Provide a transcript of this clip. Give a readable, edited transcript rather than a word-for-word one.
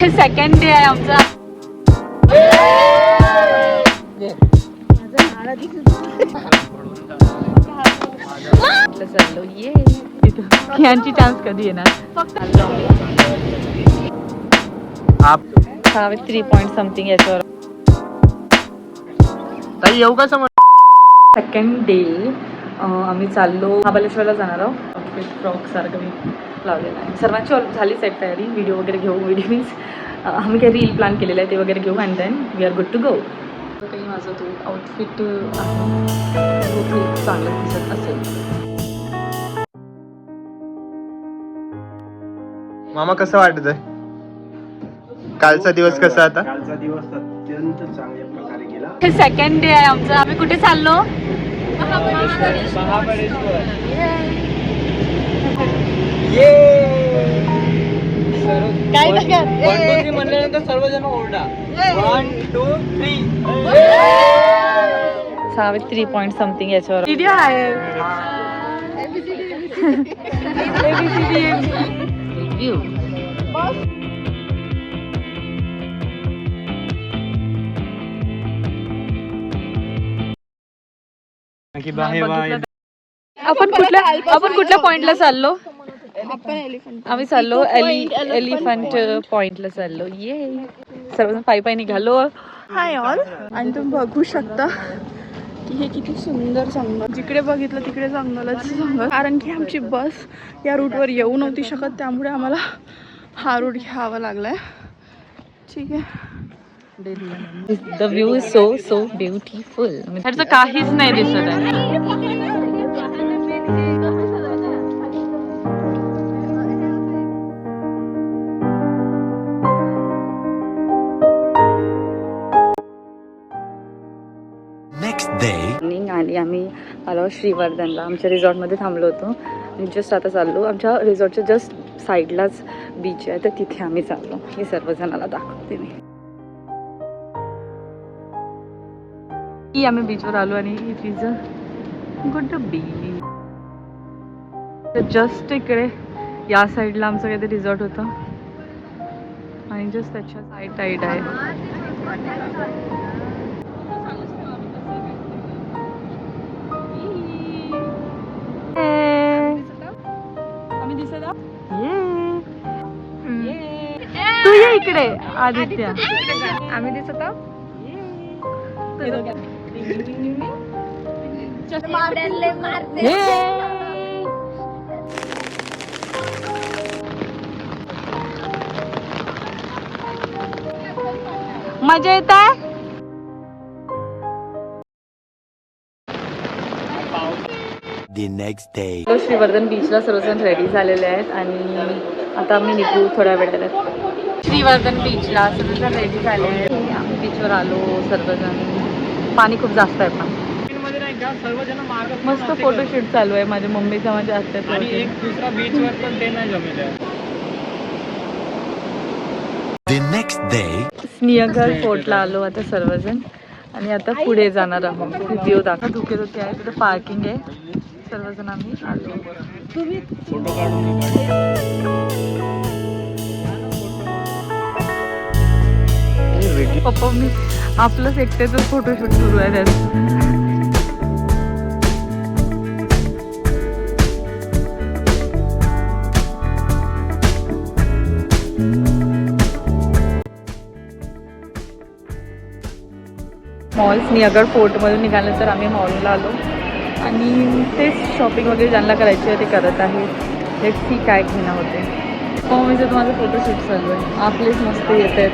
Second day आहे आमचा. चाललो ये यांची चान्स कधी येणार. फक्त 3 पॉइंट समथिंग याच्यावर येऊ का समज. सेकंड डे आम्ही चाललो महाबळेश्वरला जाणार आहोत. आउटफिट फ्रॉक सारखं मी लावलेलं आहे. सर्वांची झालीच आहे तयारी. व्हिडिओ वगैरे घेऊ. व्हिडिओ मीन्स आम्ही काही रील प्लॅन केलेलं आहे ते वगैरे घेऊ and then we are good to go. काही माझं तो आउटफिट आहे चांगलं दिसत असेल. मामा कसं वाटतंय कालचा दिवस कसा आता. कालचा दिवस अत्यंत चांगल्या प्रकारे गेला. हे सेकंड डे आहे आमचं. आम्ही कुठे चाललो. महाबळेश्वर. काय म्हणल्यानंतर सर्वजण ओरडा. 1 2 3. 3 पॉइंट समथिंग याच्यावर व्हिडिओ आहे. रिव्ह्यू आपण कुठल्या पॉइंटला चाललो. आम्ही चाललो एलिफंट पॉइंटला चाललो. ये सर्वजण पायी निघालो. Hi all. आणि तुम्ही बघू शकता की हे किती सुंदर जंगल. जिकडे बघितलं तिकडे जंगलच जंगल. कारण की आमची बस या रूटवर येऊ नव्हती शकत त्यामुळे आम्हाला हा रूट घ्यावा लागलाय. ठीक आहे. The view is so beautiful. त्याचं काहीच नाही दिसत आहे. आणि आम्ही आलो श्रीवर्धनला. आमच्या रिसॉर्टमध्ये थांबलो होतो आणि जस्ट आता चाललो. आमच्या रिसॉर्टच्या जस्ट साईडलाच बीच आहे तर तिथे आम्ही चाललो. हे सर्वजणाला दाखवते मी. आम्ही बीचवर आलो आणि it is a good beach. Just इकडे या साईडला आमचं काहीतरी रिसॉर्ट होतं आणि जस्ट त्याच्या साईड आहे. तू ये इकडे आदित्य. आम्ही दिसत आहोत. मजा येत आहे. श्रीवर्धन बीचला सर्वजण रेडी झालेले आहेत आणि आता आम्ही निघू थोड्या वेळात. श्रीवर्धन बीचला सर्वजण रेडी झाले आहेत. आम्ही बीचवर आलो सर्वजण. पाणी खूप जास्त आहे पण मस्त फोटोशूट चालू आहे. माझ्या मम्मीचा माझ्या आत्याचा आणि एक दुसरा बीचवर पण ते नाही जमेल. स्निहगड फोर्टला आलो आता सर्वजण आणि आता पुढे जाणार आहोत. व्हिडिओ दाखवा. धुके आहे तिथं पार्किंग आहे. सर्वजण आम्ही आलो. फोटो काढून पप्पा मी आपलंच एकट्याच फोटोशूट सुरू आहे त्याचं. मॉल स्निहगड फोर्टमधून निघाल्यानंतर आम्ही मॉलला आलो आणि तेच शॉपिंग वगैरे ज्यांना करायची आहे ते करत आहे. लेट्स सी काय घेणं होते. मम्मीचं माझं फोटोशूट चालू आहे. आपलेच मस्त येत आहेत.